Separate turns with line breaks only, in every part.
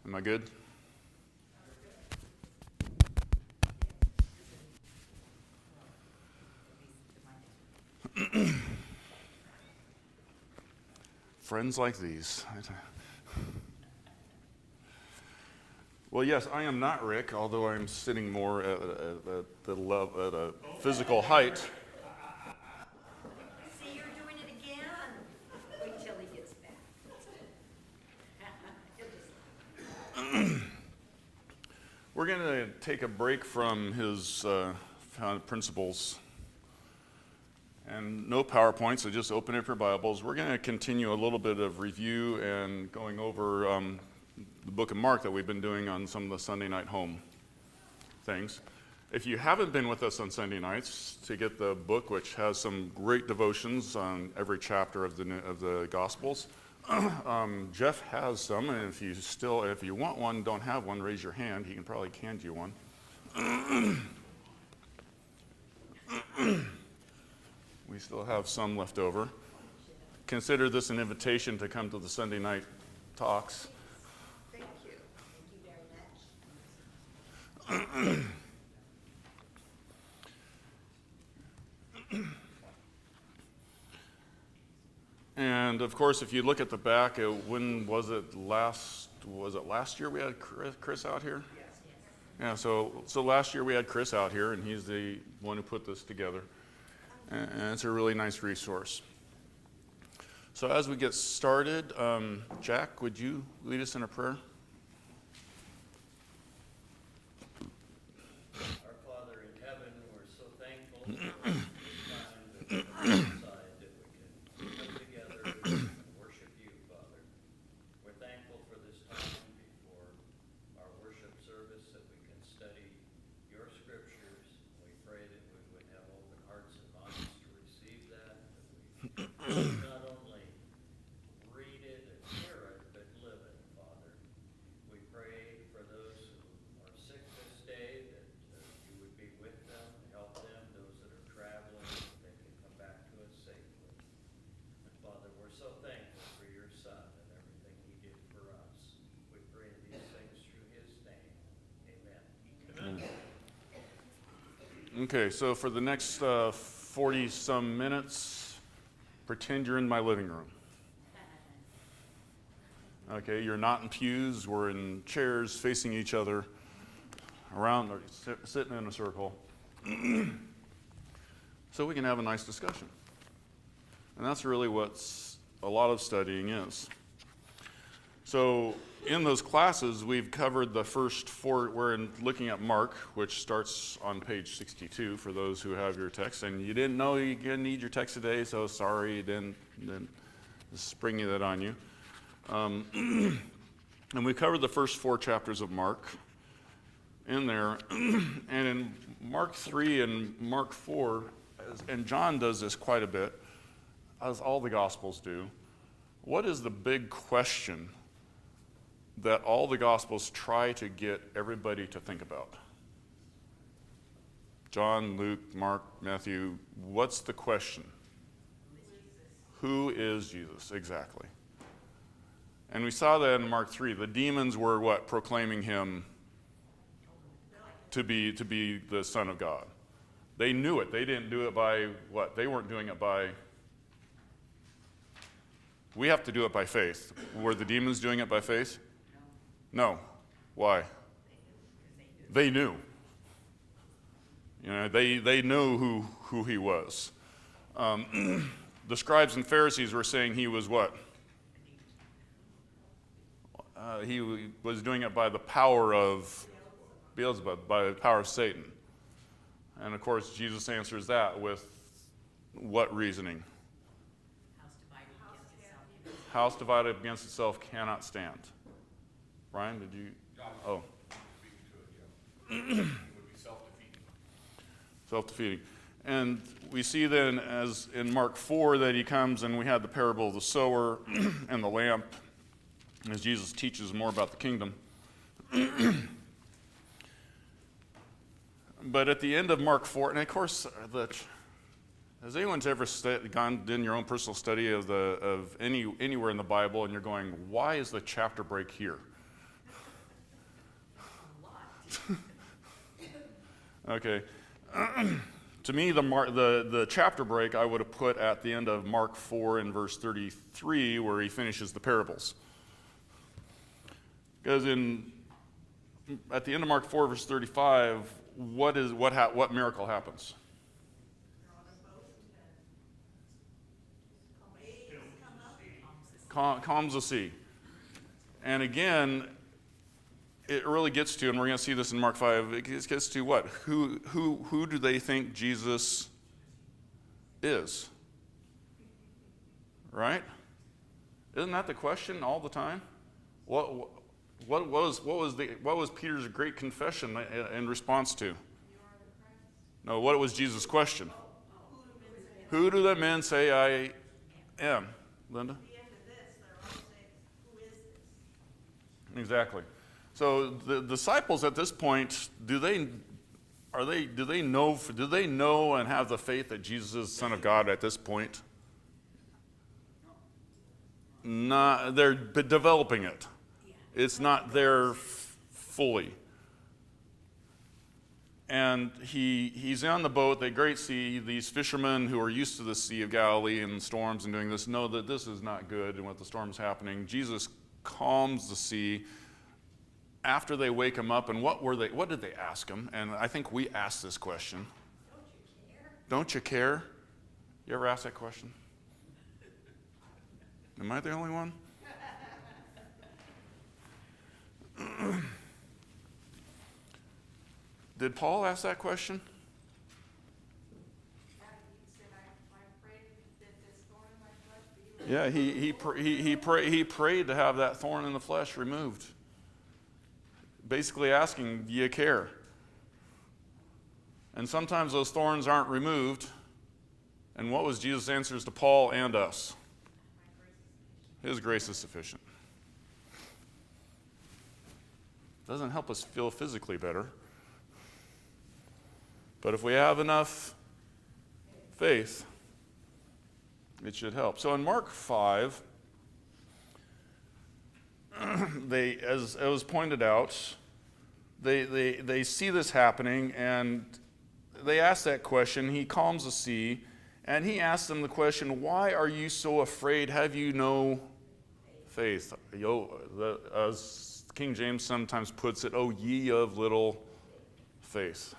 Am I good? Friends like these. Well, yes, I am not Rick, although I'm sitting more at a physical height.
See, you're doing it again. Wait till he gets back.
We're going to take a break from his principles. And no PowerPoint, so just open up your Bibles. We're going to continue a little bit of review and going over the book of Mark that we've been doing on some of the Sunday night home things. If you haven't been with us on Sunday nights to get the book, which has some great devotions on every chapter of the Gospels, Jeff has some, and if you want one, don't have one, raise your hand. He can probably hand you one. We still have some left over. Consider this an invitation to come to the Sunday night talks.
Thank you. Thank you very much.
And of course, if you look at the back, when was it last year we had Chris out here?
Yes.
Yeah, so last year we had Chris out here, and he's the one who put this together. And it's a really nice resource. So as we get started, Jack, would you lead us in a prayer?
Our Father in heaven, we're so thankful for this time that we can come together and worship you, Father. We're thankful for this time before our worship service that we can study your scriptures. We pray that we would have open hearts and minds to receive that we not only read it and hear it, but live it, Father. We pray for those who are sick this day, that you would be with them, help them, those that are traveling, that they can come back to us safely. And Father, we're so thankful for your Son and everything he did for us. We pray these things through his name. Amen.
Okay, so for the next 40-some minutes, pretend you're in my living room. Okay, you're not in pews, we're in chairs facing each other, around, or sitting in a circle, so we can have a nice discussion. And that's really what a lot of studying is. So in those classes, we've covered the first four. We're looking at Mark, which starts on page 62 for those who have your text. And you didn't know you're going to need your text today, so sorry, didn't spring that on you. And we covered the first four chapters of Mark in there. And in Mark 3 and Mark 4, and John does this quite a bit, as all the Gospels do, what is the big question that all the Gospels try to get everybody to think about? John, Luke, Mark, Matthew, what's the question? Who is Jesus? Exactly. And we saw that in Mark 3. The demons were what? Proclaiming him to be the Son of God. They knew it. They didn't do it by what? They weren't doing it by... We have to do it by faith. Were the demons doing it by faith? No. Why? They knew. You know, they knew who he was. The scribes and Pharisees were saying he was what? He was doing it by the power of Beelzebub, by the power of Satan. And of course, Jesus answers that with what reasoning? House divided against itself cannot stand. Brian, did you? Oh.
It would be self-defeating.
Self-defeating. And we see then, as in Mark 4, that he comes and we had the parable of the sower and the lamp, as Jesus teaches more about the kingdom. But at the end of Mark 4, and of course, has anyone ever gone in your own personal study of anywhere in the Bible, and you're going, why is the chapter break here? Okay. To me, the chapter break I would have put at the end of Mark 4 in verse 33, where he finishes the parables. Because at the end of Mark 4, verse 35, what miracle happens? Calms the sea. And again, it really gets to, and we're going to see this in Mark 5, it gets to what? Who do they think Jesus is? Right? Isn't that the question all the time? What was Peter's great confession in response to? No, what was Jesus' question? Who do the men say I am? Linda?
At the end of this, they're all saying, who is this?
Exactly. So the disciples at this point, do they know and have the faith that Jesus is the Son of God at this point? Not, they're developing it. It's not there fully. And he's on the boat, the great sea. These fishermen who are used to the Sea of Galilee and storms and doing this know that this is not good and what the storm's happening. Jesus calms the sea after they wake him up. And what did they ask him? And I think we asked this question. Don't you care? You ever ask that question? Am I the only one? Did Paul ask that question? Yeah, he prayed to have that thorn in the flesh removed. Basically asking, do you care? And sometimes those thorns aren't removed. And what was Jesus' answers to Paul and us? His grace is sufficient. Doesn't help us feel physically better. But if we have enough faith, it should help. So in Mark 5, as it was pointed out, they see this happening, and they ask that question. He calms the sea, and he asks them the question, why are you so afraid? Have you no faith? As King James sometimes puts it, oh, ye of little faith.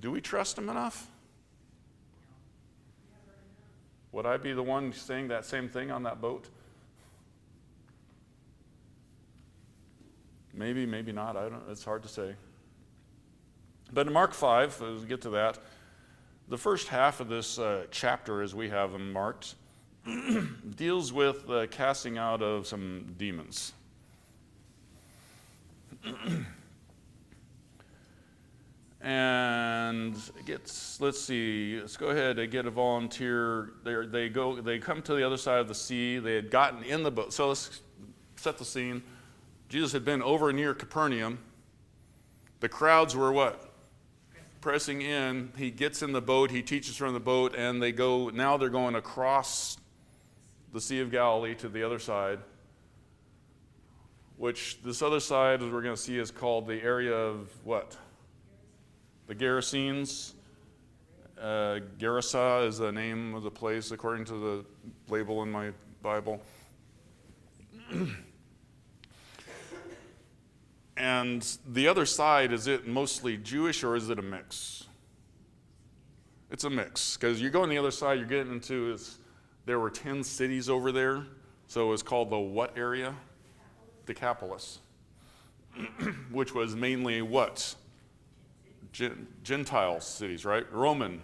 Do we trust him enough? Would I be the one saying that same thing on that boat? Maybe, maybe not. It's hard to say. But in Mark 5, as we get to that, the first half of this chapter, as we have them marked, deals with the casting out of some demons. And let's go ahead and get a volunteer. They come to the other side of the sea. They had gotten in the boat. So let's set the scene. Jesus had been over near Capernaum. The crowds were what? Pressing in. He gets in the boat. He teaches from the boat, and they're going across the Sea of Galilee to the other side, which this other side, as we're going to see, is called the area of what? The Gerasenes. Gerasa is the name of the place, according to the label in my Bible. And the other side, is it mostly Jewish or is it a mix? It's a mix, because you go on the other side, you're getting into, there were 10 cities over there, so it was called the what area? Decapolis, which was mainly what? Gentile cities, right? Roman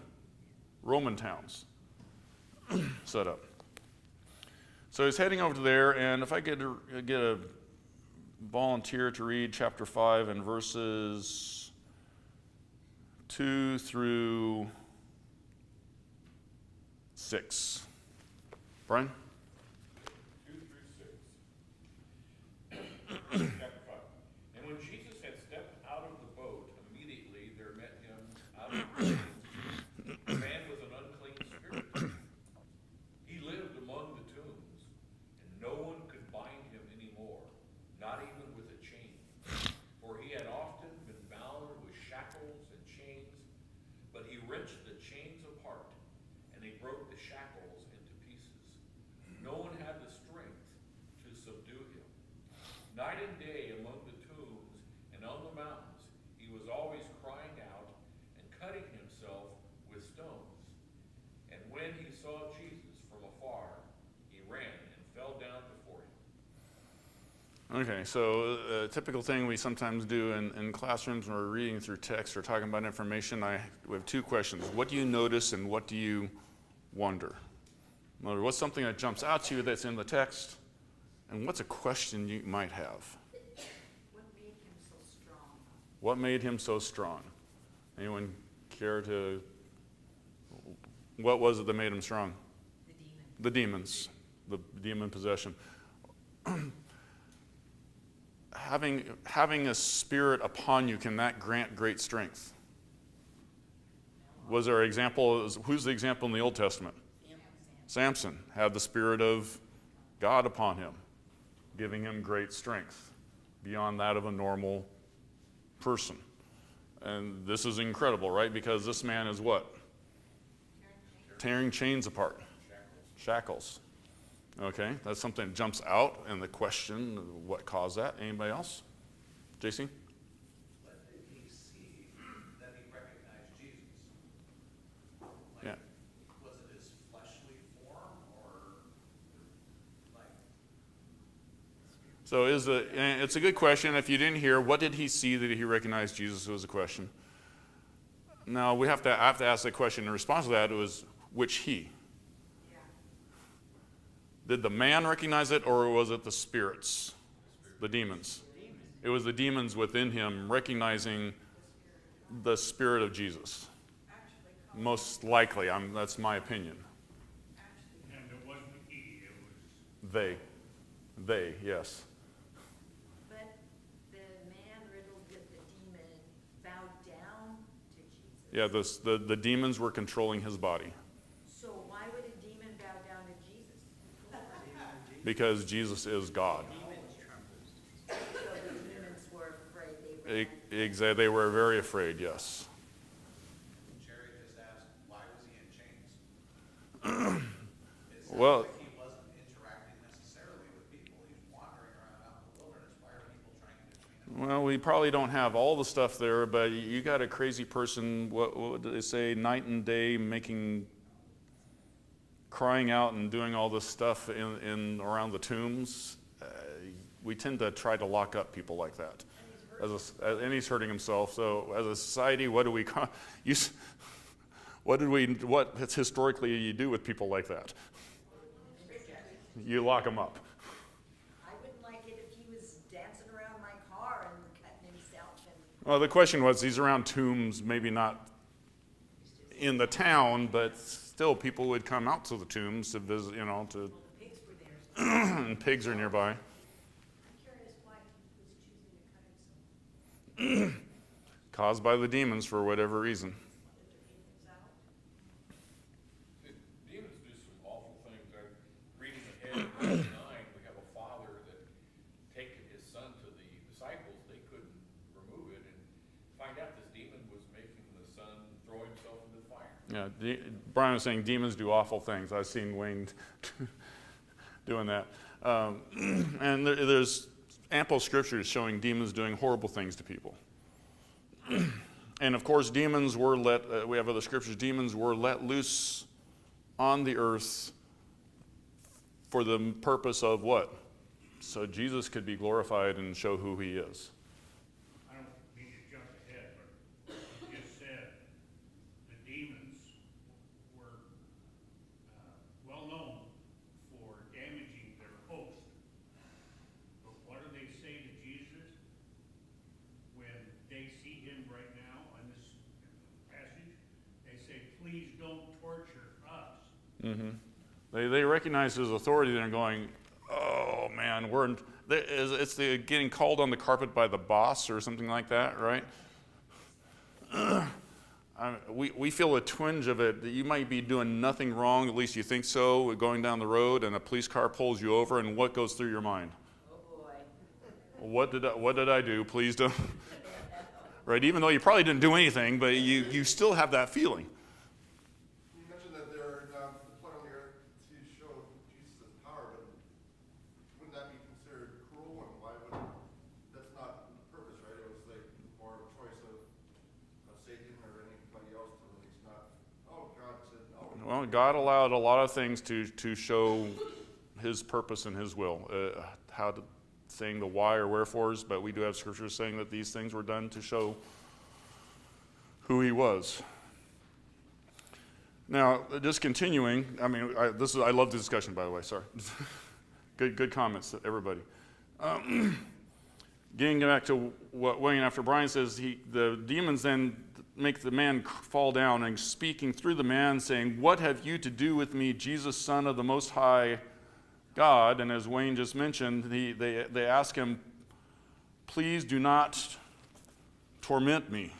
towns set up. So he's heading over to there, and if I get a volunteer to read chapter 5 and verses 2 through 6. Brian?
2 through 6. Chapter 5. And when Jesus had stepped out of the boat, immediately there met him out of the sea a man with an unclean spirit. He lived among the tombs, and no one could bind him anymore, not even with a
Okay, so a typical thing we sometimes do in classrooms when we're reading through text or talking about information, we have two questions. What do you notice and what do you wonder? In other words, what's something that jumps out to you that's in the text? And what's a question you might have?
What made him so strong?
What made him so strong? Anyone care to, what was it that made him strong?
The demons.
The demon possession. Having a spirit upon you, can that grant great strength? Was there an example, who's the example in the Old Testament? Samson had the Spirit of God upon him, giving him great strength beyond that of a normal person. And this is incredible, right? Because this man is what? Tearing chains apart. Shackles. Okay, that's something that jumps out, and the question, what caused that? Anybody else? JC?
What did he see that he recognized Jesus? Like,
Yeah.
was it his fleshly form, or like?
So it's a good question. If you didn't hear, what did he see that he recognized Jesus was a question. Now, I have to ask that question in response to that. It was, which he?
Yeah.
Did the man recognize it, or was it the spirits, the demons? It was the demons within him recognizing the Spirit of Jesus. Most likely, that's my opinion.
And it wasn't he, it was
They, yes.
But the man riddled with the demon bowed down to Jesus.
Yeah, the demons were controlling his body
So why would a demon bow down to Jesus?
because Jesus is God.
So the demons were afraid.
They were very afraid, yes.
Jerry just asked, why was he in chains? It sounds
Well,
like he wasn't interacting necessarily with people. He's wandering around out in the wilderness. Why are people trying to chain him?
well, we probably don't have all the stuff there, but you got a crazy person, what did they say, night and day crying out and doing all this stuff in around the tombs. We tend to try to lock up people like that. And he's hurting himself. So as a society, what historically you do with people like that? You lock them up.
I wouldn't like it if he was dancing around my car and cutting himself and
Well, the question was, he's around tombs, maybe not in the town, but still people would come out to the tombs to visit, to,
pigs were there.
and pigs are nearby.
I'm curious why he was choosing to cut himself.
Caused by the demons for whatever reason.
Demons do some awful things. I'm reading ahead in verse 9, we have a father that taken his son to the disciples, they couldn't remove it, and find out this demon was making the son throw himself into the fire.
Yeah, Brian was saying demons do awful things. I've seen Wayne doing that. And there's ample scriptures showing demons doing horrible things to people. And of course, demons were we have other scriptures, demons were let loose on the earth for the purpose of what? So Jesus could be glorified and show who he is.
I don't mean to jump ahead, but you just said the demons were well known for damaging their host. But what do they say to Jesus when they see him right now in this passage? They say, please don't torture us.
Mm-hmm. They recognize his authority and are going, oh man, it's the getting called on the carpet by the boss or something like that, right? We feel a twinge of it that you might be doing nothing wrong, at least you think so, going down the road and a police car pulls you over, and what goes through your mind?
Oh boy.
What did I do? Please don't. Right? Even though you probably didn't do anything, but you still have that feeling.
You mentioned that they're put on the earth to show Jesus' power, but wouldn't that be considered cruel? And why would that's not the purpose, right? It was like more of a choice of Satan or anybody else to release, not God said no.
Well, God allowed a lot of things to show his purpose and his will. saying the why or wherefores, but we do have scriptures saying that these things were done to show who he was. Now, just continuing, I mean, I love the discussion, by the way, sorry. Good comments, everybody. Getting back to what Wayne, after Brian says, the demons then make the man fall down, and speaking through the man, saying, "What have you to do with me, Jesus, Son of the Most High God?" And as Wayne just mentioned, they ask him, "Please do not torment me."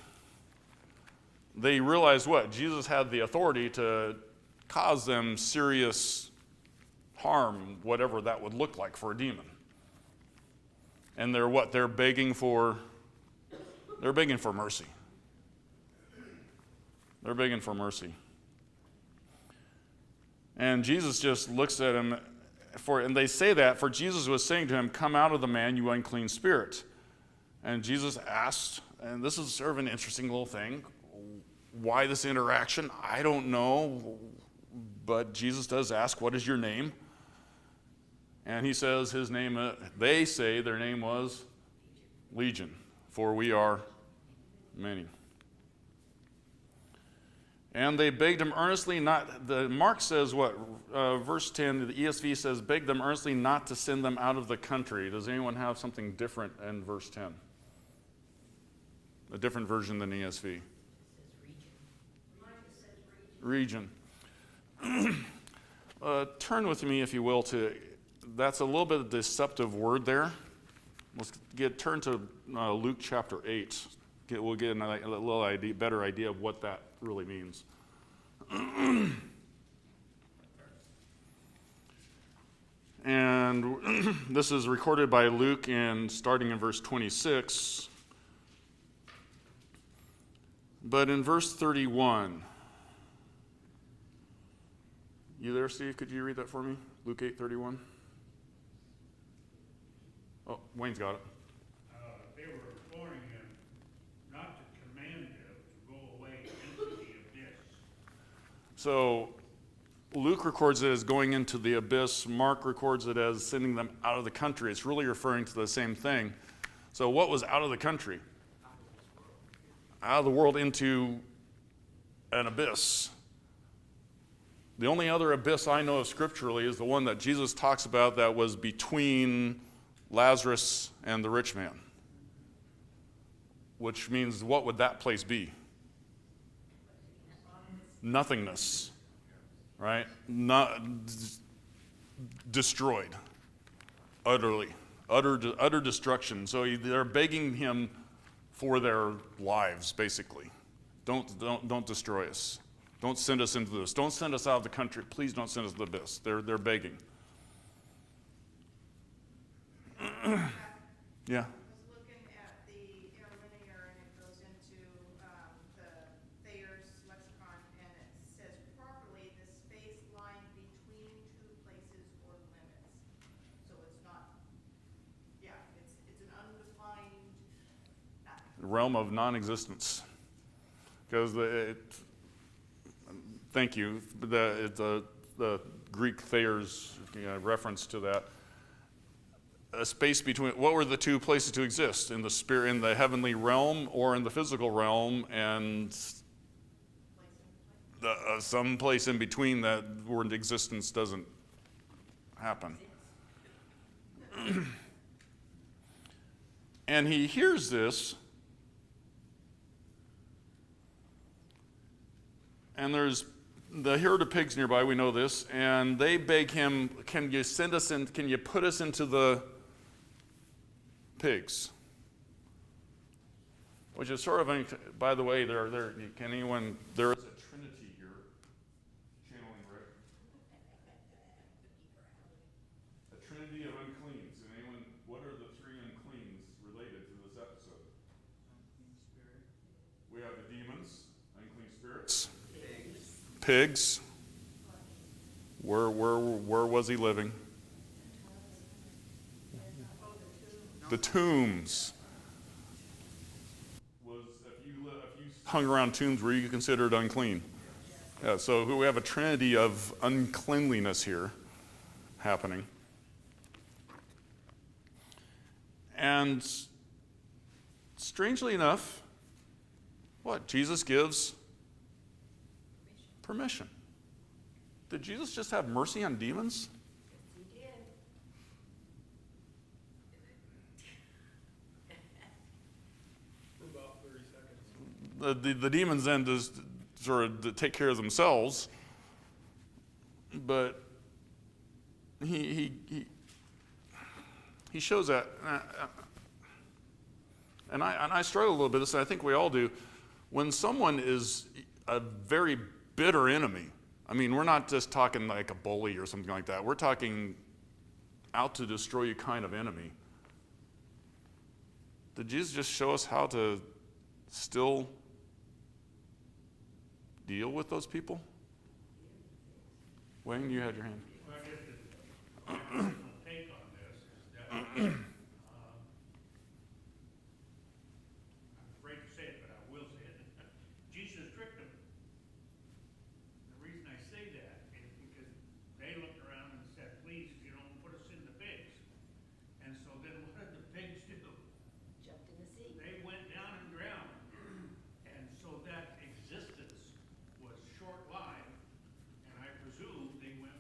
They realized what? Jesus had the authority to cause them serious harm, whatever that would look like for a demon. And they're what? They're begging for mercy. They're begging for mercy. And Jesus just looks at him, and they say that, for Jesus was saying to him, "Come out of the man, you unclean spirit." And Jesus asked, and this is sort of an interesting little thing, why this interaction? I don't know, but Jesus does ask, "What is your name?" And he says his name, they say their name was Legion, for we are many. And they begged him earnestly not, Mark says what? Verse 10, the ESV says, "Begged them earnestly not to send them out of the country." Does anyone have something different in verse 10? A different version than ESV? Region. Turn with me, if you will, to, that's a little bit of a deceptive word there. Let's turn to Luke chapter 8. We'll get a little better idea of what that really means. And this is recorded by Luke, and starting in verse 26. But in verse 31, you there, Steve? Could you read that for me? Luke 8:31. Oh, Wayne's got it.
They were imploring him not to command them to go away into the abyss.
So Luke records it as going into the abyss. Mark records it as sending them out of the country. It's really referring to the same thing. So what was out of the country? Out of the world into an abyss. The only other abyss I know of scripturally is the one that Jesus talks about that was between Lazarus and the rich man. Which means, what would that place be? Nothingness. Right? Not destroyed. Utterly. Utter destruction. So they're begging him for their lives, basically. Don't destroy us. Don't send us into this. Don't send us out of the country. Please don't send us to the abyss. They're begging. Yeah.
I was looking at the interlinear, and it goes into the Thayer's lexicon, and it says properly the space lying between two places or limits. So it's not, it's an undefined nothing.
Realm of non-existence. Because thank you. The Greek Thayer's reference to that. A space between, what were the two places to exist? In the spirit, in the heavenly realm, or in the physical realm, and some place in between that where existence doesn't happen. And he hears this, and there's the herd of pigs nearby, we know this, and they beg him, "Can you send us in, can you put us into the pigs?" Which is sort of, by the way, there is a trinity here, channeling Rick. A trinity of uncleans. And anyone, what are the three uncleans related to this episode? Unclean spirit. We have the demons, unclean spirits. Pigs. Where was he living? The tombs. If you hung around tombs, were you considered unclean? Yeah, so we have a trinity of uncleanliness here happening. And strangely enough, what? Jesus gives permission. Did Jesus just have mercy on demons?
Yes, he did.
For about 30 seconds.
The demons then just sort of take care of themselves, but he shows that, and I struggle a little bit with this, and I think we all do. When someone is a very bitter enemy, I mean, we're not just talking like a bully or something like that. We're talking out to destroy you kind of enemy. Did Jesus just show us how to still deal with those people? Wayne, you had your hand.
Well, I guess the personal take on this is that, I'm afraid to say it, but I will say it. Jesus tricked them. The reason I say that is because they looked around and said, please, put us in the pigs. And so then what did the pigs do?
Jumped in the sea.
They went down and drowned. And so that existence was short-lived, and I presume they went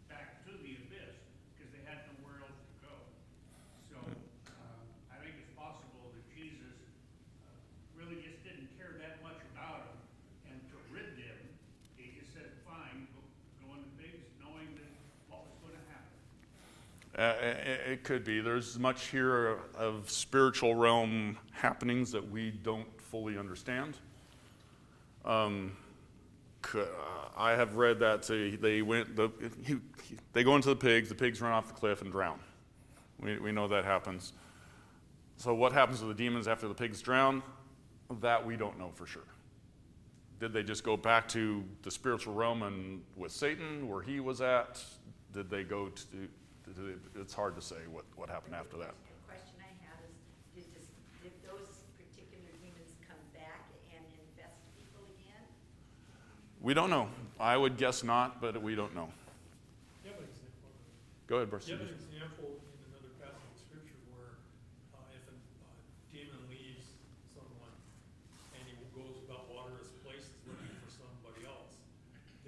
back to the abyss because they had nowhere else to go. So I think it's possible that Jesus really just didn't care that much about them, and to rid them, he just said, fine, go in the pigs, knowing that what was going to happen.
It could be. There's much here of spiritual realm happenings that we don't fully understand. I have read that they go into the pigs run off the cliff and drown. We know that happens. So what happens to the demons after the pigs drown? That we don't know for sure. Did they just go back to the spiritual realm and with Satan, where he was at? Did they go to? It's hard to say what happened after that.
The question I have is, did those particular demons come back and infest people again?
We don't know. I would guess not, but we don't know.
You have an example.
Go ahead, Bruce.
You have an example in another passage of scripture where if a demon leaves someone and he goes about waterless places looking for somebody else,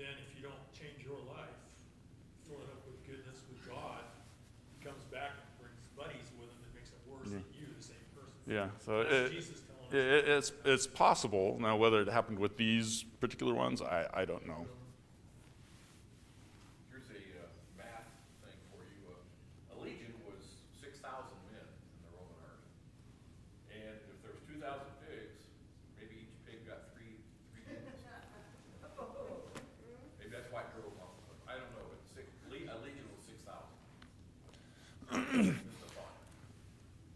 then if you don't change your life, fill it up with goodness with God, he comes back and brings buddies with him and makes it worse than you, the same person.
Yeah, so
That's Jesus telling us.
it's possible. Now, whether it happened with these particular ones, I don't know.
Here's a math thing for you. A legion was 6,000 men in the Roman army. And if there was 2,000 pigs, maybe each pig got three demons. Maybe that's why it drove off. I don't know, but a legion was 6,000. Just a thought.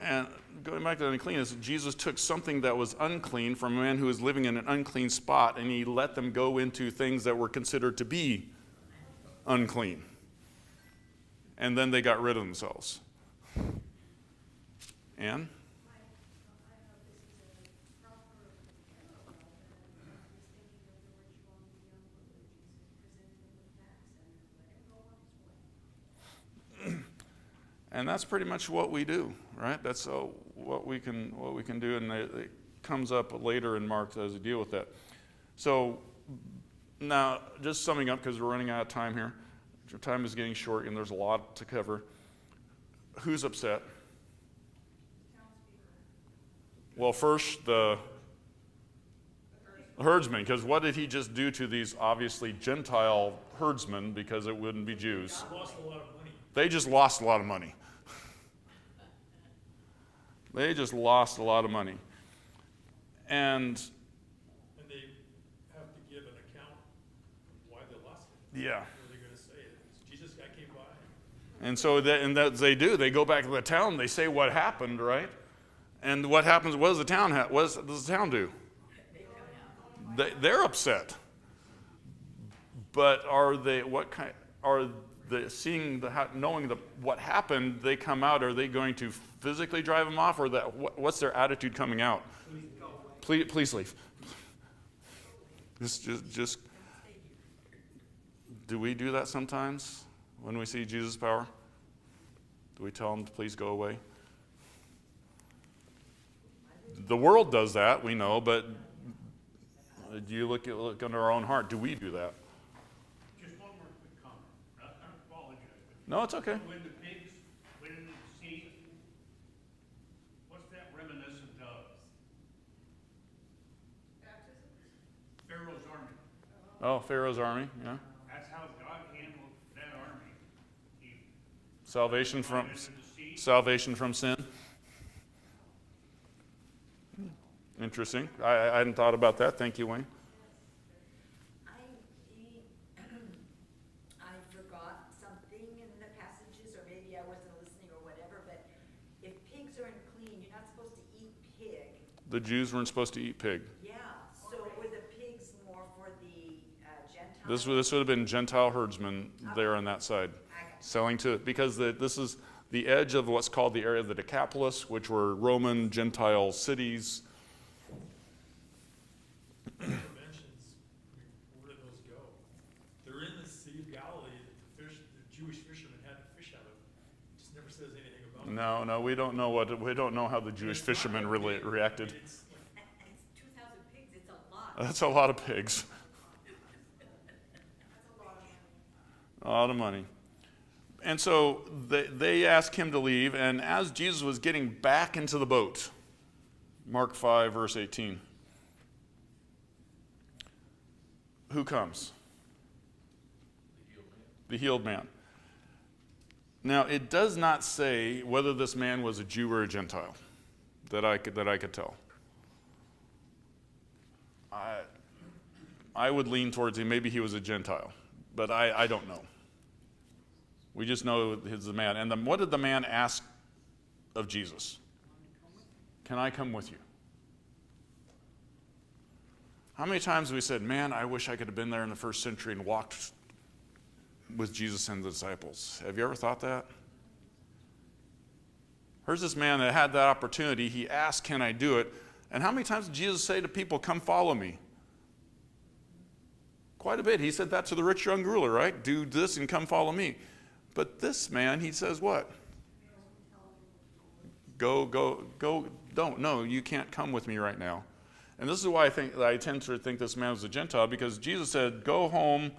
And going back to the uncleanness, Jesus took something that was unclean from a man who was living in an unclean spot, and he let them go into things that were considered to be unclean. And then they got rid of themselves. Ann?
I hope this is a proper parallel, and I was thinking of the rich young ruler, Jesus presented him with facts and let him go on his way.
And that's pretty much what we do, right? That's what we can do, and it comes up later in Mark as we deal with that. So now, just summing up, because we're running out of time here. Time is getting short, and there's a lot to cover. Who's upset? Well, first the herdsmen, because what did he just do to these obviously Gentile herdsmen? Because it wouldn't be Jews.
Lost a lot of money.
They just lost a lot of money. They just lost a lot of money. And
And they have to give an account of why they lost it.
yeah.
What are they going to say? Jesus guy came by.
And so that they do. They go back to the town. They say what happened, right? And what happens? What does the town what does the town do? They're upset. But are they? What kind? Are they seeing knowing what happened? They come out. Are they going to physically drive them off, or what's their attitude coming out? Please leave. Just. Do we do that sometimes when we see Jesus' power? Do we tell them to please go away? the world does that, we know, but do you look under our own heart? Do we do that?
Just one more quick comment. I apologize.
No, it's okay.
When the pigs went into the sea, what's that reminiscent of? Pharaoh's army.
Oh, Pharaoh's army, yeah.
That's how God handled that army. He
Salvation
brought
from
them into the sea.
salvation from sin. Interesting. I hadn't thought about that. Thank you, Wayne.
I forgot something in the passages, or maybe I wasn't listening or whatever, but if pigs are unclean, you're not supposed to eat pig.
The Jews weren't supposed to eat pig.
Yeah, so were the pigs more for the Gentiles?
This would have been Gentile herdsmen there on that side, selling to, because this is the edge of what's called the area of the Decapolis, which were Roman Gentile cities.
Mentions, where do those go? They're in the Sea of Galilee that the Jewish fishermen had to fish out of. It just never says anything about it.
No, we don't know how the Jewish fishermen really reacted.
It's like,
It's 2,000 pigs, it's a lot.
That's a lot of pigs,
That's a lot of money.
a lot of money. And so they asked him to leave, and as Jesus was getting back into the boat, Mark 5, verse 18, who comes? The healed man. Now, it does not say whether this man was a Jew or a Gentile, that I could tell. I would lean towards him. Maybe he was a Gentile, but I don't know. We just know he's the man. And what did the man ask of Jesus? Can I come with you? How many times have we said, man, I wish I could have been there in the first century and walked with Jesus and the disciples? Have you ever thought that? Here's this man that had that opportunity. He asked, can I do it? And how many times did Jesus say to people, come follow me? Quite a bit. He said that to the rich young ruler, right? Do this and come follow me. But this man, he says what? Go, don't. No, you can't come with me right now. And this is why I tend to think this man was a Gentile, because Jesus said, go home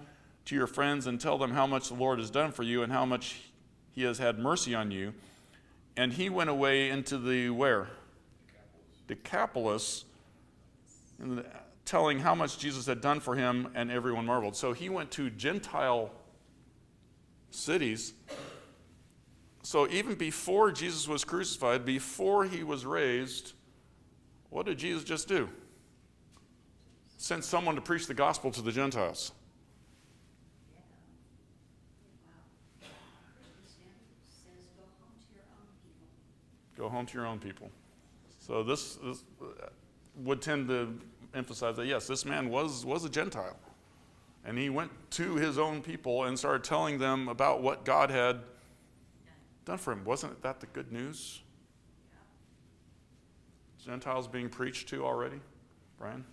to your friends and tell them how much the Lord has done for you and how much he has had mercy on you. And he went away into the where? Decapolis, telling how much Jesus had done for him, and everyone marveled. So he went to Gentile cities. So even before Jesus was crucified, before he was raised, what did Jesus just do? Sent someone to preach the gospel to the Gentiles.
Says go home to your own people.
Go home to your own people. So this would tend to emphasize that, yes, this man was a Gentile. And he went to his own people and started telling them about what God had done for him. Wasn't that the good news? Gentiles being preached to already? Brian?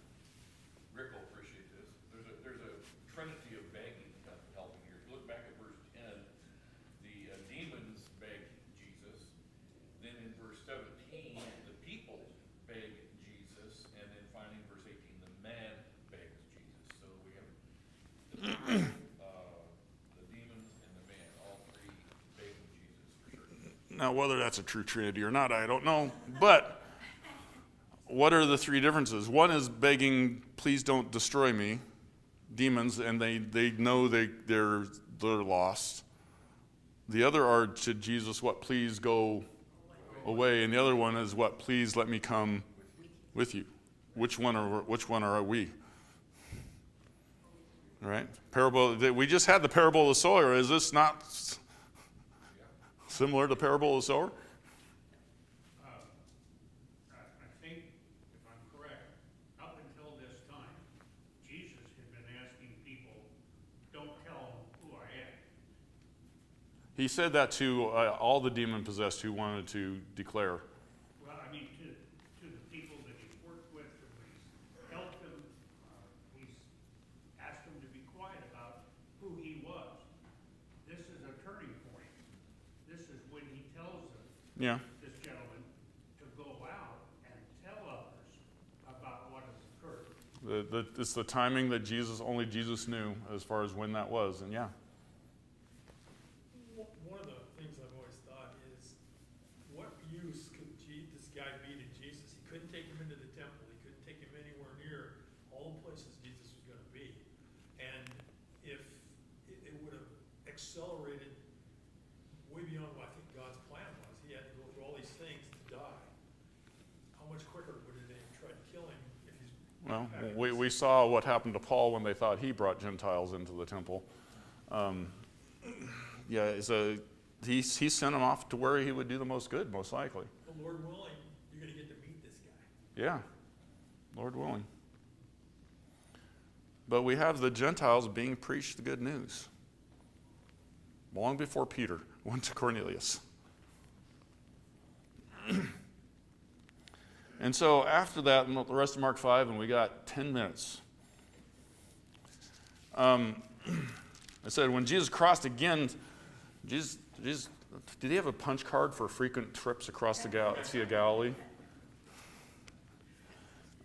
Rick will appreciate this. There's a trinity of begging helping here. If you look back at verse 10, the demons beg Jesus. Then in verse 17, the people beg Jesus. And then finally in verse 18, the man begs Jesus. So we have the demons and the man, all three begging Jesus for sure.
Now, whether that's a true trinity or not, I don't know. But what are the three differences? One is begging, please don't destroy me, demons, and they know they're lost. The other are to Jesus, what, please go away. And the other one is what, please let me come with you. Which one are we? All right? Parable. We just had the parable of the sower. Is this not similar to the parable of the sower?
I think, if I'm correct, up until this time, Jesus had been asking people, don't tell them who I am.
He said that to all the demon-possessed who wanted to declare.
Well, I mean, to the people that he's worked with, and he's helped them, he's asked them to be quiet about who he was. This is a turning point. This is when he tells them,
Yeah.
this gentleman, to go out and tell others
It's the timing that only Jesus knew as far as when that was, and yeah.
One of the things I've always thought is, what use could this guy be to Jesus? He couldn't take him into the temple. He couldn't take him anywhere near all the places Jesus was going to be. And if it would have accelerated way beyond what I think God's plan was, he had to go through all these things to die. How much quicker would they have tried to kill him if he's...
Well, we saw what happened to Paul when they thought he brought Gentiles into the temple. He sent him off to where he would do the most good, most likely.
The Lord willing, you're going to get to meet this guy.
Yeah, Lord willing. But we have the Gentiles being preached the good news long before Peter went to Cornelius. And so after that, the rest of Mark 5, and we got 10 minutes. I said, when Jesus crossed again, Jesus, did he have a punch card for frequent trips across the Sea of Galilee?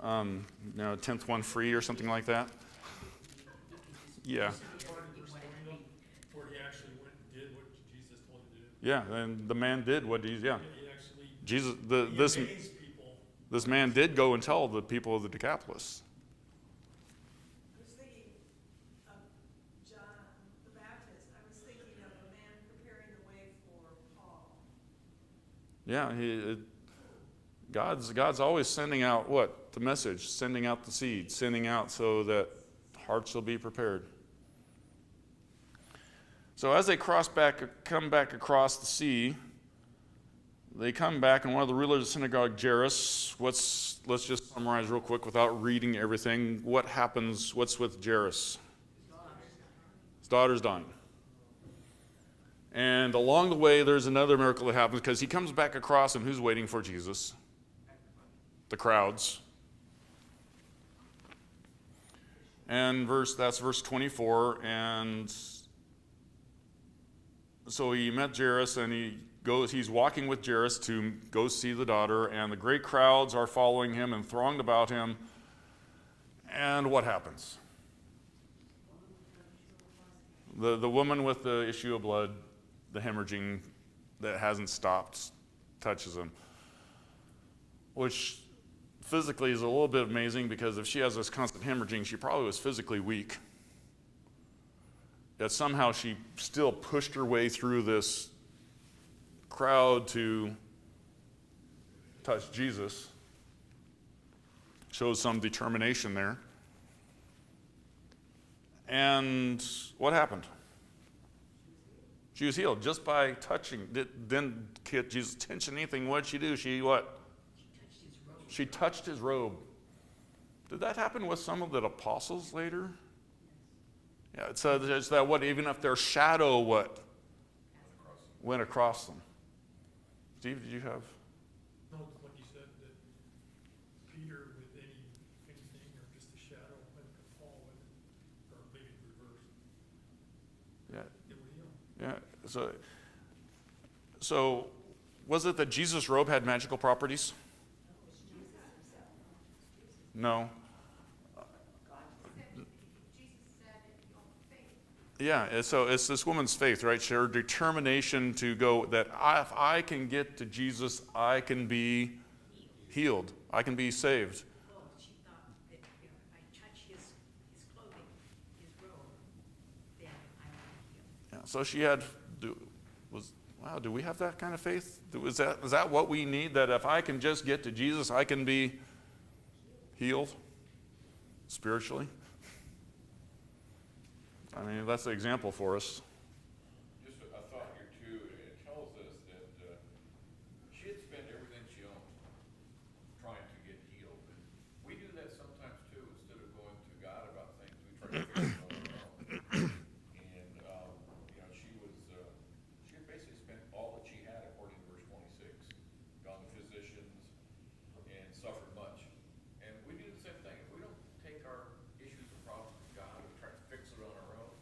10th one free or something like that? Yeah.
Where he actually went and did what Jesus told him to do.
Yeah, and the man did what he
He actually
Jesus,
amazed people.
this man did go and tell the people of the Decapolis.
I was thinking of John the Baptist. I was thinking of a man preparing the way for Paul.
Yeah, God's always sending out what? The message, sending out the seed, sending out so that hearts will be prepared. So as they come back across the sea, they come back, and one of the rulers of the synagogue, Jairus, let's just summarize real quick without reading everything. What happens? What's with Jairus? His daughter's dying. And along the way, there's another miracle that happens because he comes back across, and who's waiting for Jesus? The crowds. And that's verse 24. And so he met Jairus, and he's walking with Jairus to go see the daughter, and the great crowds are following him and thronged about him. And what happens? The woman with the issue of blood, the hemorrhaging that hasn't stopped, touches him. Which physically is a little bit amazing, because if she has this constant hemorrhaging, she probably was physically weak. Yet somehow she still pushed her way through this crowd to touch Jesus. Shows some determination there. And what happened? She was healed just by touching. Didn't get Jesus' attention anything. What did she do? She what? She touched his robe. Did that happen with some of the apostles later? Yeah, it says that what, even if their shadow what? Went across them. Steve, did you have?
No, like you said, that Peter with anything or just a shadow went to Paul with it, or maybe reverse.
Yeah.
It would heal.
Yeah. So was it that Jesus' robe had magical properties? No. Yeah, so it's this woman's faith, right? Her determination to go that if I can get to Jesus, I can be healed. I can be saved.
Oh, she thought that if I touch his clothing, his robe, then I will be healed.
Yeah, so she had, do we have that kind of faith? Is that what we need? That if I can just get to Jesus, I can be healed spiritually? I mean, that's the example for us.
Just a thought here too, it tells us that she had spent everything she owned trying to get healed. And we do that sometimes too. Instead of going to God about things, we try to figure it out on our own. And she had basically spent all that she had, according to verse 26, gone to physicians and suffered much. And we do the same thing. If we don't take our issues and problems to God and try to fix it on our own,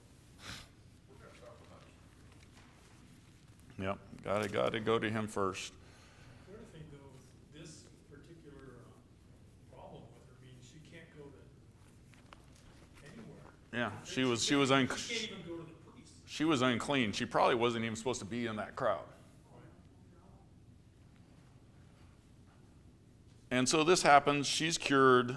we're going to suffer much.
Yep, got to go to him first.
The other thing though, is this particular problem with her, I mean, she can't go to
Yeah, she was
She can't even go to the priest.
she was unclean. She probably wasn't even supposed to be in that crowd. And so this happens. She's cured.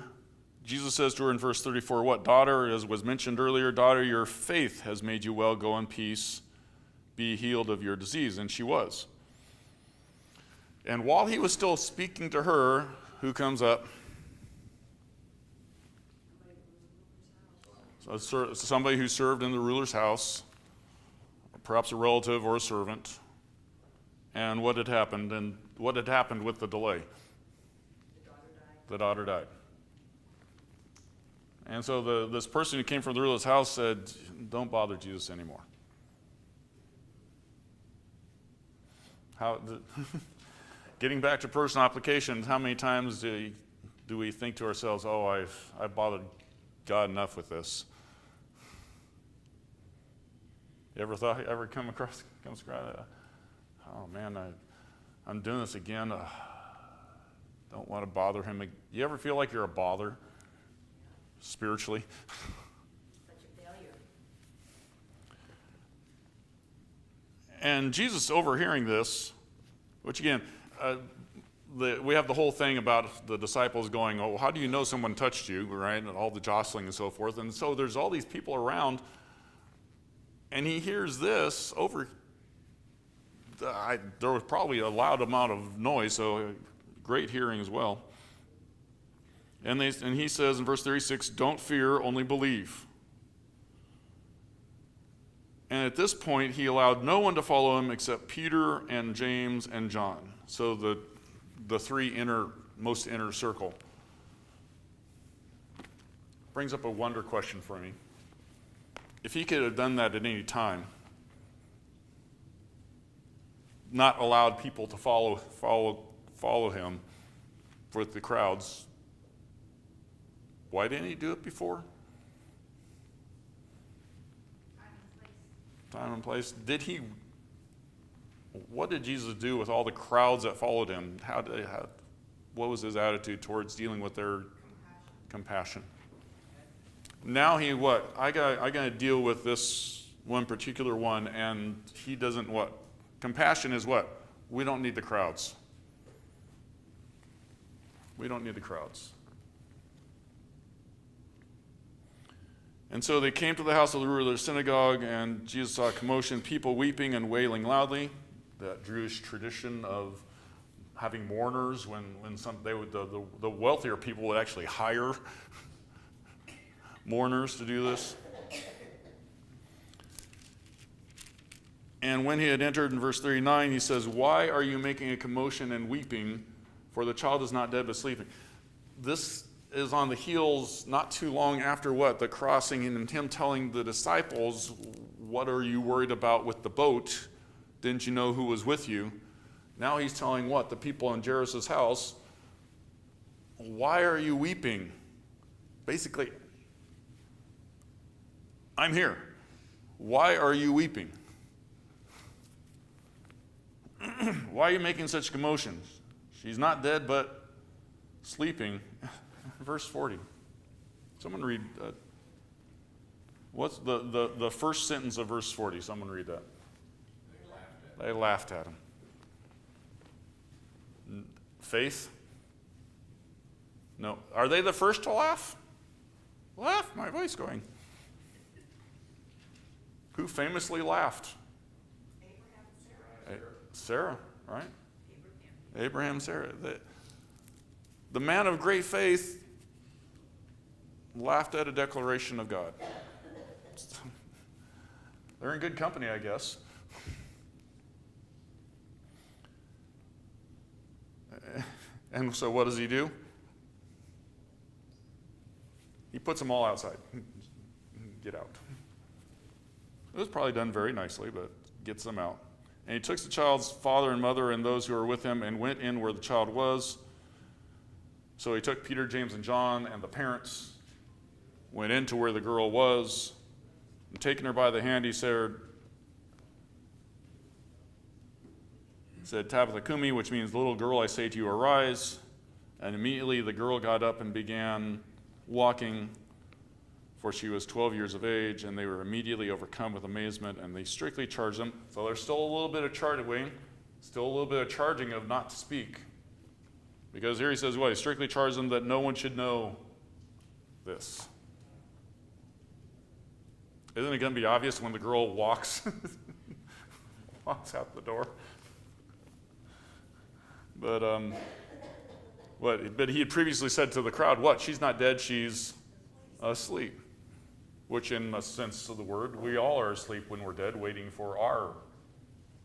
Jesus says to her in verse 34, what? Daughter, as was mentioned earlier, daughter, your faith has made you well. Go in peace. Be healed of your disease. And she was. And while he was still speaking to her, who comes up? Somebody who served in the ruler's house, perhaps a relative or a servant. And what had happened? And what had happened with the delay? The daughter died. And so this person who came from the ruler's house said, don't bother Jesus anymore. Getting back to personal applications, how many times do we think to ourselves, oh, I've bothered God enough with this? You ever come across oh man, I'm doing this again. Don't want to bother him. You ever feel like you're a bother spiritually?
Such a failure.
And Jesus overhearing this, which again, we have the whole thing about the disciples going, oh, how do you know someone touched you, right? And all the jostling and so forth. And so there's all these people around, and he hears this there was probably a loud amount of noise, so great hearing as well. And he says in verse 36, don't fear, only believe. And at this point, he allowed no one to follow him except Peter and James and John. So the three most inner circle. Brings up a wonder question for me. If he could have done that at any time, not allowed people to follow him with the crowds, why didn't he do it before? Time and place. What did Jesus do with all the crowds that followed him? What was his attitude towards dealing with their compassion? Now I got to deal with this one particular one, and he doesn't what? Compassion is what? We don't need the crowds. We don't need the crowds. And so they came to the house of the ruler of the synagogue, and Jesus saw a commotion, people weeping and wailing loudly. That Jewish tradition of having mourners when the wealthier people would actually hire mourners to do this. And when he had entered in verse 39, he says, why are you making a commotion and weeping? For the child is not dead but sleeping. This is on the heels not too long after what? The crossing, and him telling the disciples, what are you worried about with the boat? Didn't you know who was with you? Now he's telling what? The people in Jairus' house, why are you weeping? Basically, I'm here. Why are you weeping? Why are you making such commotion? She's not dead, but sleeping. Verse 40. Someone read, what's the first sentence of verse 40? Someone read that. They laughed at him. Faith? No. Are they the first to laugh? Laugh, my voice going. Who famously laughed?
Abraham and Sarah.
Sarah, right? Abraham, Sarah. The man of great faith laughed at a declaration of God. They're in good company, I guess. And so what does he do? He puts them all outside. Get out. It was probably done very nicely, but gets them out. And he took the child's father and mother and those who were with him and went in where the child was. So he took Peter, James, and John and the parents, went into where the girl was, and taking her by the hand, he said, Tabitha Kumi, which means, little girl, I say to you, arise. And immediately the girl got up and began walking. For she was 12 years of age, and they were immediately overcome with amazement, and they strictly charged them. So there's still a little bit of charging of not to speak. Because here he says, what? He strictly charged them that no one should know this. Isn't it going to be obvious when the girl walks out the door? But But he had previously said to the crowd, what? She's not dead, she's asleep. Which in a sense of the word, we all are asleep when we're dead, waiting for our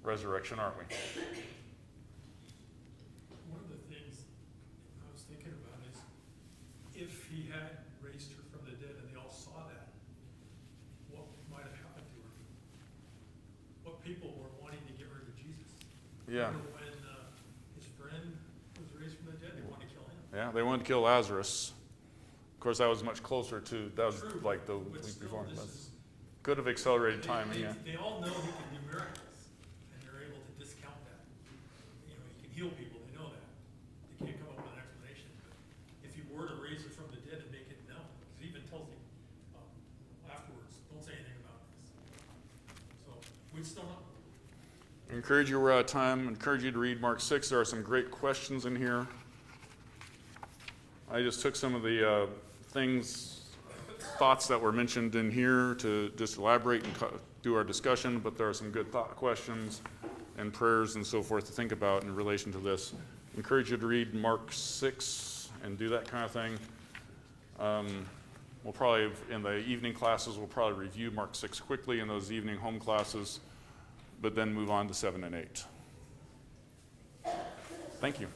resurrection, aren't we?
One of the things I was thinking about is, if he had raised her from the dead and they all saw that, what might have happened to her? What people were wanting to give her to Jesus?
Yeah.
Remember when his friend was raised from the dead, they wanted to kill him?
Yeah, they wanted to kill Lazarus. Of course, that was much closer to, that was
True,
like the
but
week
still,
before.
this
But
is-
could have accelerated timing, yeah.
They all know he can do miracles, and they're able to discount that. You know, he can heal people, they know that. They can't come up with an explanation, but if he were to raise it from the dead and make it known, because he even tells him afterwards, don't say anything about this. So, we'd still know.
Encourage you, we're out of time. Encourage you to read Mark 6. There are some great questions in here. I just took some of the thoughts that were mentioned in here to just elaborate and do our discussion, but there are some good thought questions and prayers and so forth to think about in relation to this. Encourage you to read Mark 6 and do that kind of thing. We'll probably, in the evening classes, we'll probably review Mark 6 quickly in those evening home classes, but then move on to 7 and 8. Thank you.